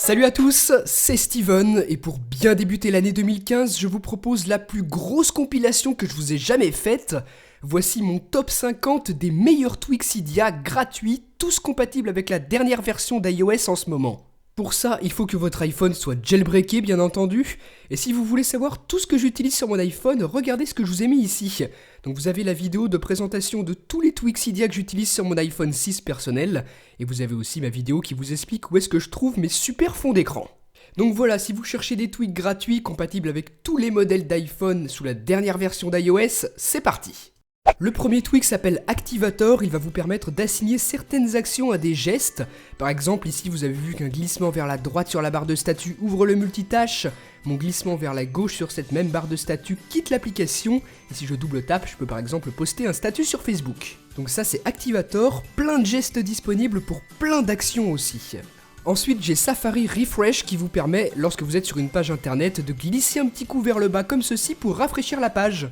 Salut à tous, c'est Steven et pour bien débuter l'année 2015, je vous propose la plus grosse compilation que je vous ai jamais faite. Voici mon top 50 des meilleurs Twixidia gratuits, tous compatibles avec la dernière version d'iOS en ce moment. Pour ça, il faut que votre iPhone soit jailbreaké bien entendu, et si vous voulez savoir tout ce que j'utilise sur mon iPhone, regardez ce que je vous ai mis ici. Donc vous avez la vidéo de présentation de tous les Twixidia que j'utilise sur mon iPhone 6 personnel, et vous avez aussi ma vidéo qui vous explique où est-ce que je trouve mes super fonds d'écran. Donc voilà, si vous cherchez des tweaks gratuits compatibles avec tous les modèles d'iPhone sous la dernière version d'iOS, c'est parti. Le premier tweak s'appelle Activator, il va vous permettre d'assigner certaines actions à des gestes. Par exemple, ici vous avez vu qu'un glissement vers la droite sur la barre de statut ouvre le multitâche, mon glissement vers la gauche sur cette même barre de statut quitte l'application, et si je double tape, je peux par exemple poster un statut sur Facebook. Donc ça c'est Activator, plein de gestes disponibles pour plein d'actions aussi. Ensuite j'ai Safari Refresh qui vous permet, lorsque vous êtes sur une page internet, de glisser un petit coup vers le bas comme ceci pour rafraîchir la page.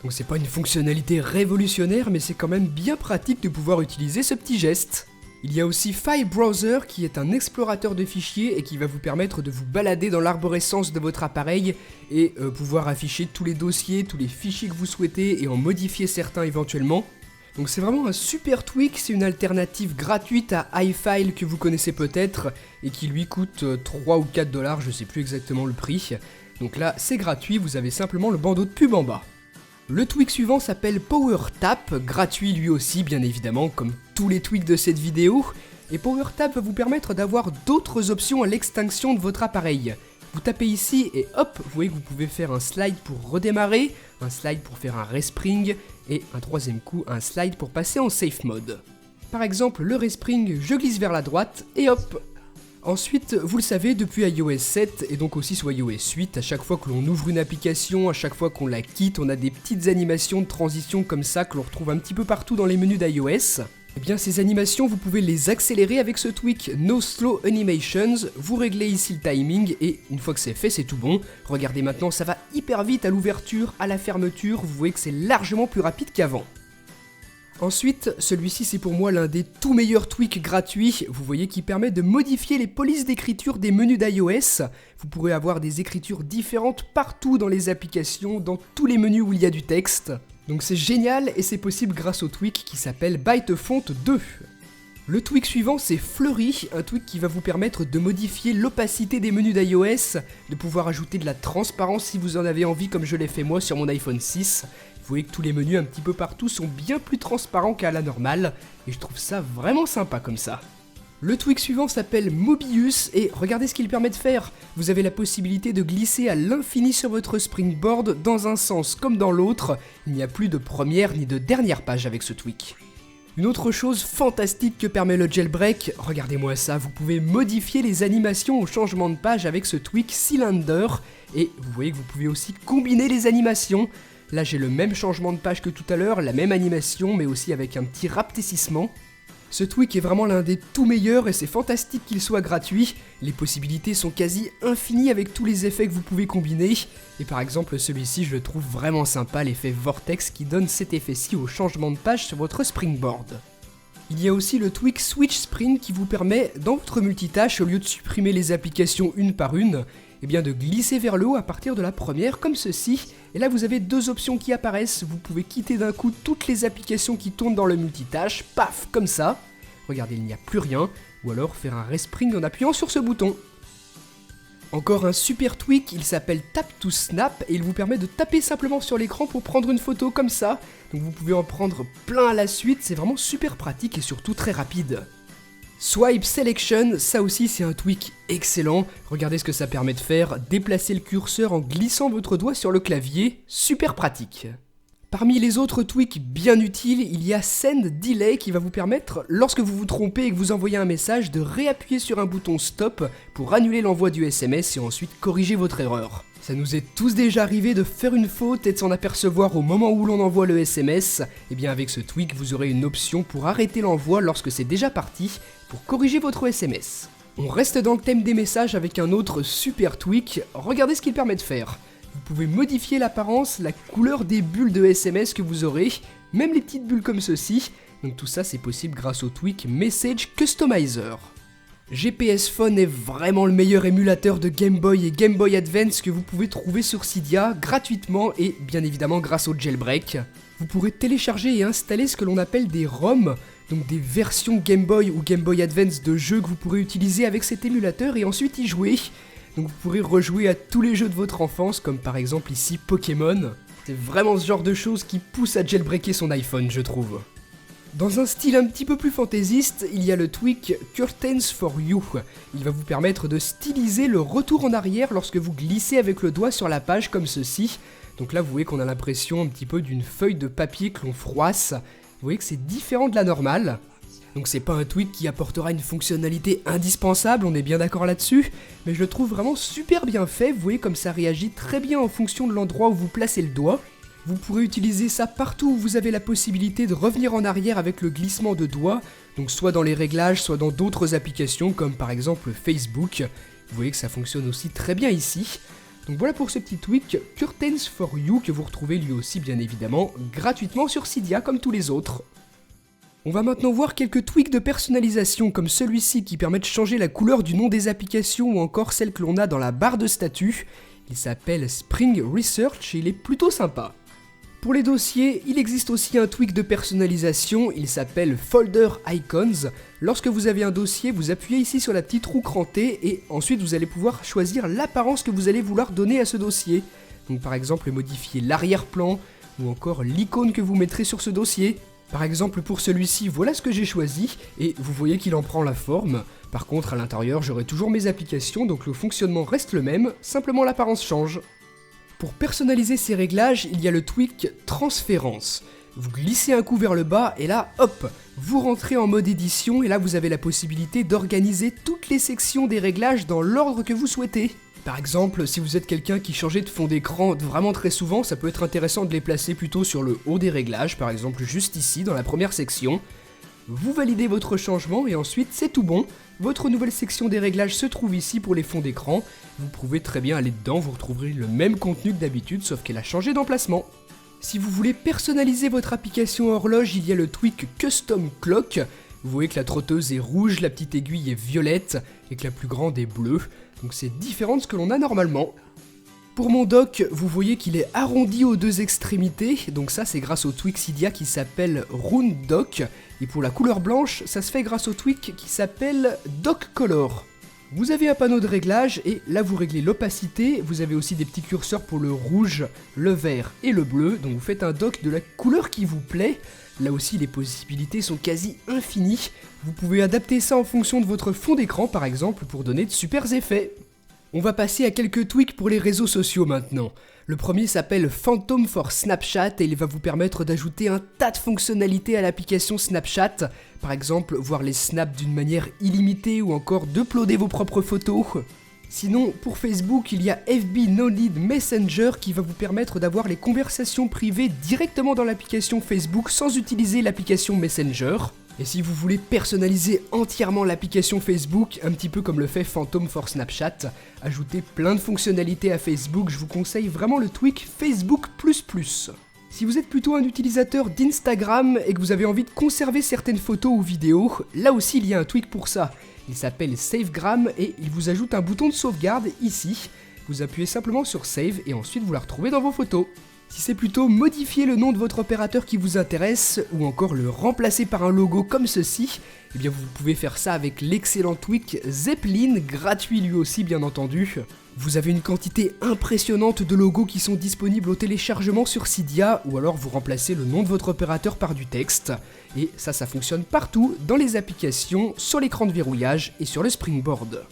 Donc c'est pas une fonctionnalité révolutionnaire, mais c'est quand même bien pratique de pouvoir utiliser ce petit geste. Il y a aussi File Browser qui est un explorateur de fichiers et qui va vous permettre de vous balader dans l'arborescence de votre appareil et pouvoir afficher tous les dossiers, tous les fichiers que vous souhaitez et en modifier certains éventuellement. Donc c'est vraiment un super tweak, c'est une alternative gratuite à iFile que vous connaissez peut-être et qui lui coûte 3 ou 4 $, je sais plus exactement le prix. Donc là c'est gratuit, vous avez simplement le bandeau de pub en bas. Le tweak suivant s'appelle PowerTap, gratuit lui aussi bien évidemment comme tous les tweaks de cette vidéo, et PowerTap va vous permettre d'avoir d'autres options à l'extinction de votre appareil. Vous tapez ici et hop, vous voyez que vous pouvez faire un slide pour redémarrer, un slide pour faire un respring, et un troisième coup, un slide pour passer en safe mode. Par exemple, le respring, je glisse vers la droite, et hop. Ensuite, vous le savez, depuis iOS 7 et donc aussi sur iOS 8, à chaque fois que l'on ouvre une application, à chaque fois qu'on la quitte, on a des petites animations de transition comme ça que l'on retrouve un petit peu partout dans les menus d'iOS. Et bien ces animations, vous pouvez les accélérer avec ce tweak No Slow Animations, vous réglez ici le timing et une fois que c'est fait, c'est tout bon. Regardez maintenant, ça va hyper vite à l'ouverture, à la fermeture, vous voyez que c'est largement plus rapide qu'avant. Ensuite, celui-ci c'est pour moi l'un des tout meilleurs tweaks gratuits, vous voyez qui permet de modifier les polices d'écriture des menus d'iOS. Vous pourrez avoir des écritures différentes partout dans les applications, dans tous les menus où il y a du texte. Donc c'est génial et c'est possible grâce au tweak qui s'appelle ByteFont 2. Le tweak suivant c'est Flurry, un tweak qui va vous permettre de modifier l'opacité des menus d'iOS, de pouvoir ajouter de la transparence si vous en avez envie comme je l'ai fait moi sur mon iPhone 6. Vous voyez que tous les menus un petit peu partout sont bien plus transparents qu'à la normale, et je trouve ça vraiment sympa comme ça. Le tweak suivant s'appelle Mobius, et regardez ce qu'il permet de faire. Vous avez la possibilité de glisser à l'infini sur votre springboard dans un sens comme dans l'autre, il n'y a plus de première ni de dernière page avec ce tweak. Une autre chose fantastique que permet le jailbreak, regardez-moi ça, vous pouvez modifier les animations au changement de page avec ce tweak Cylinder, et vous voyez que vous pouvez aussi combiner les animations. Là j'ai le même changement de page que tout à l'heure, la même animation mais aussi avec un petit rapetissement. Ce tweak est vraiment l'un des tout meilleurs et c'est fantastique qu'il soit gratuit. Les possibilités sont quasi infinies avec tous les effets que vous pouvez combiner. Et par exemple celui-ci je le trouve vraiment sympa, l'effet Vortex qui donne cet effet-ci au changement de page sur votre springboard. Il y a aussi le tweak Switch Spring qui vous permet, dans votre multitâche, au lieu de supprimer les applications une par une, eh bien de glisser vers le haut à partir de la première comme ceci. Et là vous avez deux options qui apparaissent, vous pouvez quitter d'un coup toutes les applications qui tournent dans le multitâche, paf, comme ça. Regardez, il n'y a plus rien, ou alors faire un respring en appuyant sur ce bouton. Encore un super tweak, il s'appelle Tap to Snap et il vous permet de taper simplement sur l'écran pour prendre une photo comme ça. Donc vous pouvez en prendre plein à la suite, c'est vraiment super pratique et surtout très rapide. Swipe Selection, ça aussi c'est un tweak excellent. Regardez ce que ça permet de faire, déplacer le curseur en glissant votre doigt sur le clavier, super pratique. Parmi les autres tweaks bien utiles, il y a Send Delay qui va vous permettre, lorsque vous vous trompez et que vous envoyez un message, de réappuyer sur un bouton Stop pour annuler l'envoi du SMS et ensuite corriger votre erreur. Ça nous est tous déjà arrivé de faire une faute et de s'en apercevoir au moment où l'on envoie le SMS. Et bien avec ce tweak, vous aurez une option pour arrêter l'envoi lorsque c'est déjà parti, pour corriger votre SMS. On reste dans le thème des messages avec un autre super tweak, regardez ce qu'il permet de faire. Vous pouvez modifier l'apparence, la couleur des bulles de SMS que vous aurez, même les petites bulles comme ceci. Donc tout ça c'est possible grâce au tweak Message Customizer. GPS Phone est vraiment le meilleur émulateur de Game Boy et Game Boy Advance que vous pouvez trouver sur Cydia gratuitement et bien évidemment grâce au jailbreak. Vous pourrez télécharger et installer ce que l'on appelle des ROM, donc des versions Game Boy ou Game Boy Advance de jeux que vous pourrez utiliser avec cet émulateur et ensuite y jouer. Donc vous pourrez rejouer à tous les jeux de votre enfance, comme par exemple ici Pokémon. C'est vraiment ce genre de choses qui pousse à jailbreaker son iPhone, je trouve. Dans un style un petit peu plus fantaisiste, il y a le tweak Curtains for You. Il va vous permettre de styliser le retour en arrière lorsque vous glissez avec le doigt sur la page comme ceci. Donc là vous voyez qu'on a l'impression un petit peu d'une feuille de papier que l'on froisse. Vous voyez que c'est différent de la normale. Donc c'est pas un tweak qui apportera une fonctionnalité indispensable, on est bien d'accord là-dessus, mais je le trouve vraiment super bien fait, vous voyez comme ça réagit très bien en fonction de l'endroit où vous placez le doigt. Vous pourrez utiliser ça partout où vous avez la possibilité de revenir en arrière avec le glissement de doigt, donc soit dans les réglages, soit dans d'autres applications comme par exemple Facebook. Vous voyez que ça fonctionne aussi très bien ici. Donc voilà pour ce petit tweak Curtains for You que vous retrouvez lui aussi bien évidemment gratuitement sur Cydia comme tous les autres. On va maintenant voir quelques tweaks de personnalisation comme celui-ci qui permet de changer la couleur du nom des applications ou encore celle que l'on a dans la barre de statut. Il s'appelle Spring Research et il est plutôt sympa. Pour les dossiers, il existe aussi un tweak de personnalisation, il s'appelle Folder Icons. Lorsque vous avez un dossier, vous appuyez ici sur la petite roue crantée et ensuite vous allez pouvoir choisir l'apparence que vous allez vouloir donner à ce dossier. Donc par exemple modifier l'arrière-plan ou encore l'icône que vous mettrez sur ce dossier. Par exemple pour celui-ci, voilà ce que j'ai choisi et vous voyez qu'il en prend la forme. Par contre à l'intérieur j'aurai toujours mes applications donc le fonctionnement reste le même, simplement l'apparence change. Pour personnaliser ces réglages, il y a le tweak Transférence. Vous glissez un coup vers le bas et là, hop, vous rentrez en mode édition et là vous avez la possibilité d'organiser toutes les sections des réglages dans l'ordre que vous souhaitez. Par exemple, si vous êtes quelqu'un qui changeait de fond d'écran vraiment très souvent, ça peut être intéressant de les placer plutôt sur le haut des réglages, par exemple juste ici dans la première section. Vous validez votre changement et ensuite c'est tout bon. Votre nouvelle section des réglages se trouve ici pour les fonds d'écran. Vous pouvez très bien aller dedans, vous retrouverez le même contenu que d'habitude sauf qu'elle a changé d'emplacement. Si vous voulez personnaliser votre application horloge, il y a le tweak Custom Clock. Vous voyez que la trotteuse est rouge, la petite aiguille est violette et que la plus grande est bleue. Donc c'est différent de ce que l'on a normalement. Pour mon dock, vous voyez qu'il est arrondi aux deux extrémités, donc ça c'est grâce au tweak Cydia qui s'appelle Round Dock, et pour la couleur blanche, ça se fait grâce au tweak qui s'appelle Dock Color. Vous avez un panneau de réglage et là vous réglez l'opacité, vous avez aussi des petits curseurs pour le rouge, le vert et le bleu, donc vous faites un dock de la couleur qui vous plaît. Là aussi les possibilités sont quasi infinies, vous pouvez adapter ça en fonction de votre fond d'écran par exemple pour donner de super effets. On va passer à quelques tweaks pour les réseaux sociaux maintenant. Le premier s'appelle Phantom for Snapchat et il va vous permettre d'ajouter un tas de fonctionnalités à l'application Snapchat. Par exemple, voir les snaps d'une manière illimitée ou encore d'uploader vos propres photos. Sinon, pour Facebook, il y a FB No Lead Messenger qui va vous permettre d'avoir les conversations privées directement dans l'application Facebook sans utiliser l'application Messenger. Et si vous voulez personnaliser entièrement l'application Facebook, un petit peu comme le fait Phantom for Snapchat, ajouter plein de fonctionnalités à Facebook, je vous conseille vraiment le tweak Facebook++. Si vous êtes plutôt un utilisateur d'Instagram et que vous avez envie de conserver certaines photos ou vidéos, là aussi il y a un tweak pour ça. Il s'appelle Savegram et il vous ajoute un bouton de sauvegarde ici. Vous appuyez simplement sur Save et ensuite vous la retrouvez dans vos photos. Si c'est plutôt modifier le nom de votre opérateur qui vous intéresse, ou encore le remplacer par un logo comme ceci, eh bien vous pouvez faire ça avec l'excellent tweak Zeppelin, gratuit lui aussi bien entendu. Vous avez une quantité impressionnante de logos qui sont disponibles au téléchargement sur Cydia, ou alors vous remplacez le nom de votre opérateur par du texte. Et ça fonctionne partout, dans les applications, sur l'écran de verrouillage et sur le Springboard.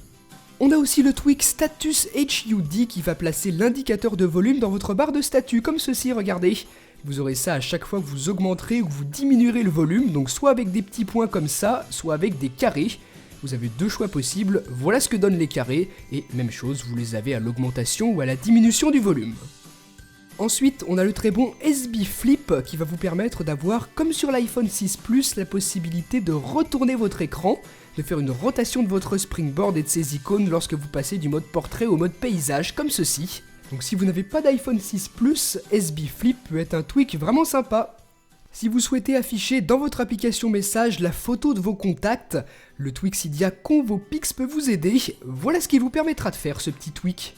On a aussi le tweak Status HUD qui va placer l'indicateur de volume dans votre barre de statut, comme ceci, regardez. Vous aurez ça à chaque fois que vous augmenterez ou que vous diminuerez le volume, donc soit avec des petits points comme ça, soit avec des carrés. Vous avez deux choix possibles, voilà ce que donnent les carrés, et même chose, vous les avez à l'augmentation ou à la diminution du volume. Ensuite, on a le très bon SB Flip qui va vous permettre d'avoir, comme sur l'iPhone 6 Plus, la possibilité de retourner votre écran, de faire une rotation de votre Springboard et de ses icônes lorsque vous passez du mode portrait au mode paysage, comme ceci. Donc si vous n'avez pas d'iPhone 6 Plus, SB Flip peut être un tweak vraiment sympa. Si vous souhaitez afficher dans votre application message la photo de vos contacts, le tweak Cydia Convopix peut vous aider. Voilà ce qu'il vous permettra de faire, ce petit tweak.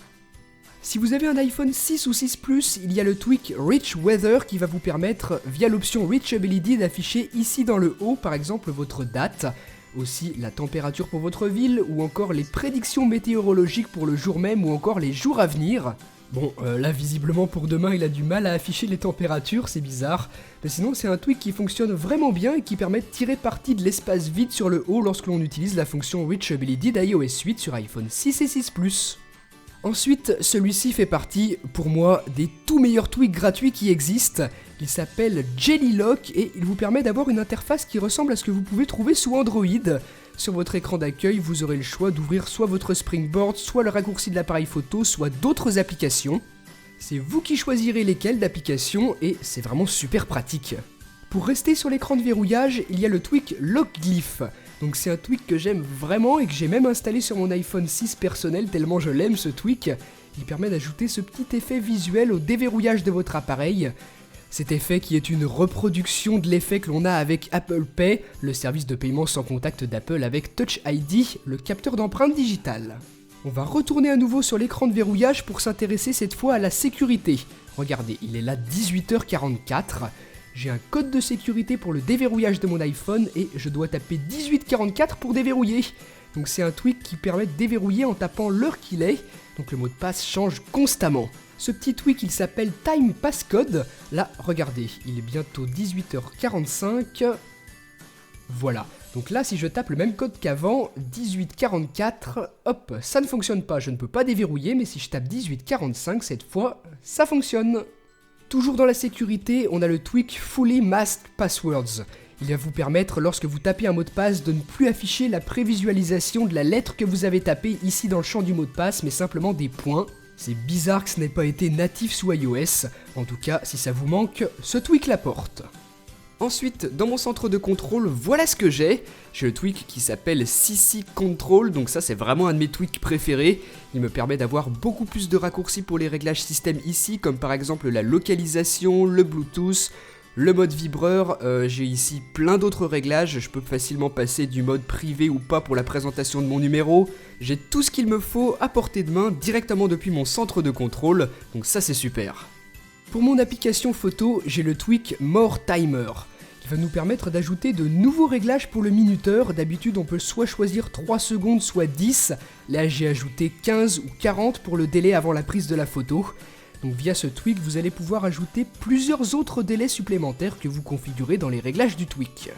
Si vous avez un iPhone 6 ou 6 Plus, il y a le tweak Rich Weather qui va vous permettre, via l'option Reachability, d'afficher ici dans le haut, par exemple, votre date, aussi la température pour votre ville, ou encore les prédictions météorologiques pour le jour même, ou encore les jours à venir. Bon, là visiblement pour demain il a du mal à afficher les températures, c'est bizarre. Mais sinon c'est un tweak qui fonctionne vraiment bien et qui permet de tirer parti de l'espace vide sur le haut lorsque l'on utilise la fonction Reachability d'iOS 8 sur iPhone 6 et 6 Plus. Ensuite, celui-ci fait partie, pour moi, des tout meilleurs tweaks gratuits qui existent. Il s'appelle Jelly Lock et il vous permet d'avoir une interface qui ressemble à ce que vous pouvez trouver sous Android. Sur votre écran d'accueil, vous aurez le choix d'ouvrir soit votre Springboard, soit le raccourci de l'appareil photo, soit d'autres applications. C'est vous qui choisirez lesquelles d'applications et c'est vraiment super pratique. Pour rester sur l'écran de verrouillage, il y a le tweak Lock Glyph. Donc c'est un tweak que j'aime vraiment et que j'ai même installé sur mon iPhone 6 personnel tellement je l'aime ce tweak. Il permet d'ajouter ce petit effet visuel au déverrouillage de votre appareil. Cet effet qui est une reproduction de l'effet que l'on a avec Apple Pay, le service de paiement sans contact d'Apple avec Touch ID, le capteur d'empreinte digitale. On va retourner à nouveau sur l'écran de verrouillage pour s'intéresser cette fois à la sécurité. Regardez, il est là 18h44. J'ai un code de sécurité pour le déverrouillage de mon iPhone et je dois taper 1844 pour déverrouiller. Donc c'est un tweak qui permet de déverrouiller en tapant l'heure qu'il est, donc le mot de passe change constamment. Ce petit tweak il s'appelle Time Passcode. Là, regardez, il est bientôt 18h45. Voilà, donc là si je tape le même code qu'avant, 1844, hop, ça ne fonctionne pas, je ne peux pas déverrouiller, mais si je tape 1845 cette fois, ça fonctionne. Toujours dans la sécurité, on a le tweak Fully Masked Passwords. Il va vous permettre, lorsque vous tapez un mot de passe, de ne plus afficher la prévisualisation de la lettre que vous avez tapée ici dans le champ du mot de passe, mais simplement des points. C'est bizarre que ce n'ait pas été natif sous iOS. En tout cas, si ça vous manque, ce tweak l'apporte. Ensuite, dans mon centre de contrôle, voilà ce que j'ai. J'ai le tweak qui s'appelle CC Control, donc ça c'est vraiment un de mes tweaks préférés. Il me permet d'avoir beaucoup plus de raccourcis pour les réglages système ici, comme par exemple la localisation, le Bluetooth, le mode vibreur. J'ai ici plein d'autres réglages, je peux facilement passer du mode privé ou pas pour la présentation de mon numéro. J'ai tout ce qu'il me faut à portée de main directement depuis mon centre de contrôle, donc ça c'est super. Pour mon application photo, j'ai le tweak More Timer. Il va nous permettre d'ajouter de nouveaux réglages pour le minuteur. D'habitude, on peut soit choisir 3 secondes, soit 10. Là, j'ai ajouté 15 ou 40 pour le délai avant la prise de la photo. Donc via ce tweak, vous allez pouvoir ajouter plusieurs autres délais supplémentaires que vous configurez dans les réglages du tweak.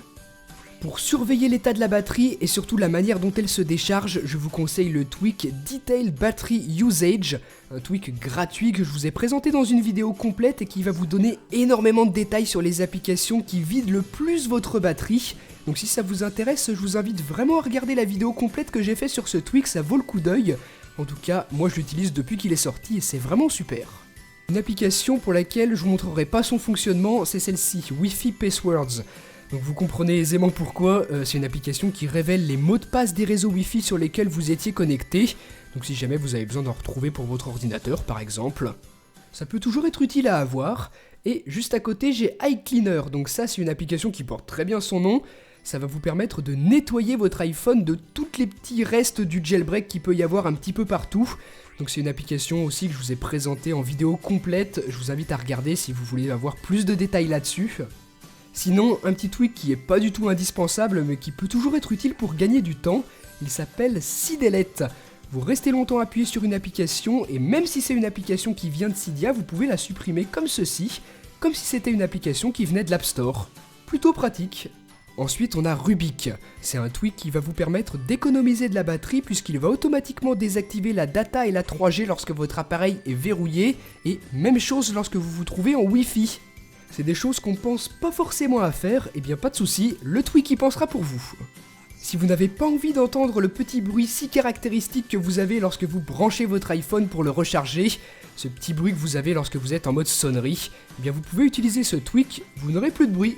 Pour surveiller l'état de la batterie et surtout la manière dont elle se décharge, je vous conseille le tweak Detail Battery Usage, un tweak gratuit que je vous ai présenté dans une vidéo complète et qui va vous donner énormément de détails sur les applications qui vident le plus votre batterie. Donc si ça vous intéresse, je vous invite vraiment à regarder la vidéo complète que j'ai fait sur ce tweak, ça vaut le coup d'œil. En tout cas, moi je l'utilise depuis qu'il est sorti et c'est vraiment super. Une application pour laquelle je vous montrerai pas son fonctionnement, c'est celle-ci, Wi-Fi Passwords. Donc vous comprenez aisément pourquoi, c'est une application qui révèle les mots de passe des réseaux Wi-Fi sur lesquels vous étiez connecté. Donc si jamais vous avez besoin d'en retrouver pour votre ordinateur par exemple, ça peut toujours être utile à avoir. Et juste à côté j'ai iCleaner, donc ça c'est une application qui porte très bien son nom. Ça va vous permettre de nettoyer votre iPhone de tous les petits restes du jailbreak qu'il peut y avoir un petit peu partout. Donc c'est une application aussi que je vous ai présentée en vidéo complète, je vous invite à regarder si vous voulez avoir plus de détails là-dessus. Sinon, un petit tweak qui est pas du tout indispensable mais qui peut toujours être utile pour gagner du temps, il s'appelle CDelete. Vous restez longtemps appuyé sur une application et même si c'est une application qui vient de Cydia, vous pouvez la supprimer comme ceci, comme si c'était une application qui venait de l'App Store. Plutôt pratique. Ensuite, on a Rubik. C'est un tweak qui va vous permettre d'économiser de la batterie puisqu'il va automatiquement désactiver la data et la 3G lorsque votre appareil est verrouillé et même chose lorsque vous vous trouvez en Wi-Fi. C'est des choses qu'on pense pas forcément à faire, et bien pas de souci, le tweak y pensera pour vous. Si vous n'avez pas envie d'entendre le petit bruit si caractéristique que vous avez lorsque vous branchez votre iPhone pour le recharger, ce petit bruit que vous avez lorsque vous êtes en mode sonnerie, eh bien vous pouvez utiliser ce tweak, vous n'aurez plus de bruit.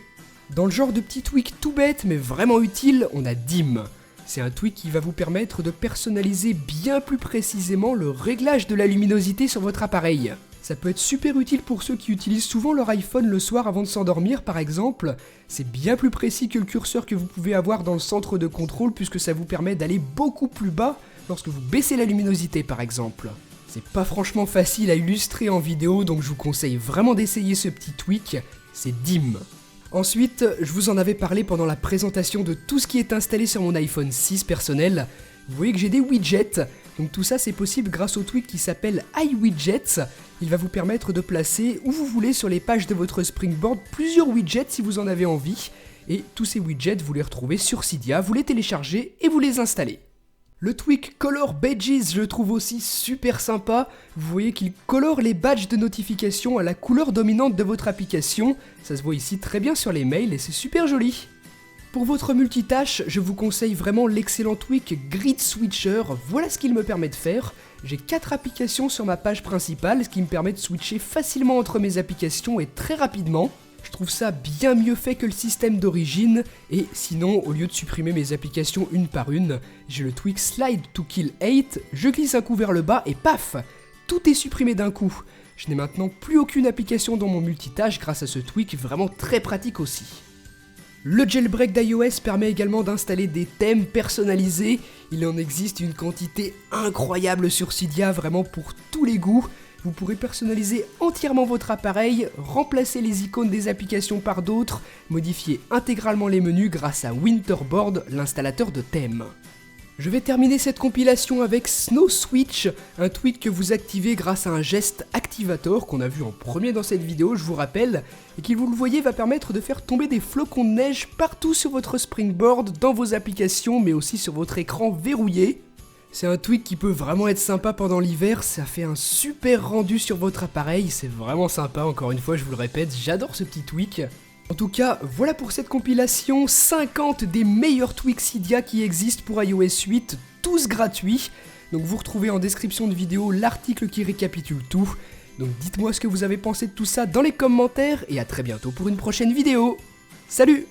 Dans le genre de petit tweak tout bête mais vraiment utile, on a Dim. C'est un tweak qui va vous permettre de personnaliser bien plus précisément le réglage de la luminosité sur votre appareil. Ça peut être super utile pour ceux qui utilisent souvent leur iPhone le soir avant de s'endormir par exemple. C'est bien plus précis que le curseur que vous pouvez avoir dans le centre de contrôle puisque ça vous permet d'aller beaucoup plus bas lorsque vous baissez la luminosité par exemple. C'est pas franchement facile à illustrer en vidéo donc je vous conseille vraiment d'essayer ce petit tweak, c'est Dim. Ensuite, je vous en avais parlé pendant la présentation de tout ce qui est installé sur mon iPhone 6 personnel. Vous voyez que j'ai des widgets, donc tout ça c'est possible grâce au tweak qui s'appelle iWidgets. Il va vous permettre de placer où vous voulez sur les pages de votre Springboard plusieurs widgets si vous en avez envie. Et tous ces widgets vous les retrouvez sur Cydia, vous les téléchargez et vous les installez. Le tweak Color Badges, je le trouve aussi super sympa. Vous voyez qu'il colore les badges de notification à la couleur dominante de votre application. Ça se voit ici très bien sur les mails et c'est super joli. Pour votre multitâche, je vous conseille vraiment l'excellent tweak Grid Switcher. Voilà ce qu'il me permet de faire. J'ai 4 applications sur ma page principale, ce qui me permet de switcher facilement entre mes applications et très rapidement. Je trouve ça bien mieux fait que le système d'origine, et sinon, au lieu de supprimer mes applications une par une, j'ai le tweak Slide to Kill 8, je glisse un coup vers le bas et paf, tout est supprimé d'un coup. Je n'ai maintenant plus aucune application dans mon multitâche grâce à ce tweak vraiment très pratique aussi. Le jailbreak d'iOS permet également d'installer des thèmes personnalisés, il en existe une quantité incroyable sur Cydia, vraiment pour tous les goûts. Vous pourrez personnaliser entièrement votre appareil, remplacer les icônes des applications par d'autres, modifier intégralement les menus grâce à Winterboard, l'installateur de thèmes. Je vais terminer cette compilation avec Snow Switch, un tweak que vous activez grâce à un geste activator qu'on a vu en premier dans cette vidéo, je vous rappelle, et qui, vous le voyez, va permettre de faire tomber des flocons de neige partout sur votre Springboard, dans vos applications, mais aussi sur votre écran verrouillé. C'est un tweak qui peut vraiment être sympa pendant l'hiver, ça fait un super rendu sur votre appareil, c'est vraiment sympa, encore une fois je vous le répète, j'adore ce petit tweak. En tout cas, voilà pour cette compilation, 50 des meilleurs tweaks Cydia qui existent pour iOS 8, tous gratuits. Donc vous retrouvez en description de vidéo l'article qui récapitule tout. Donc dites-moi ce que vous avez pensé de tout ça dans les commentaires et à très bientôt pour une prochaine vidéo. Salut!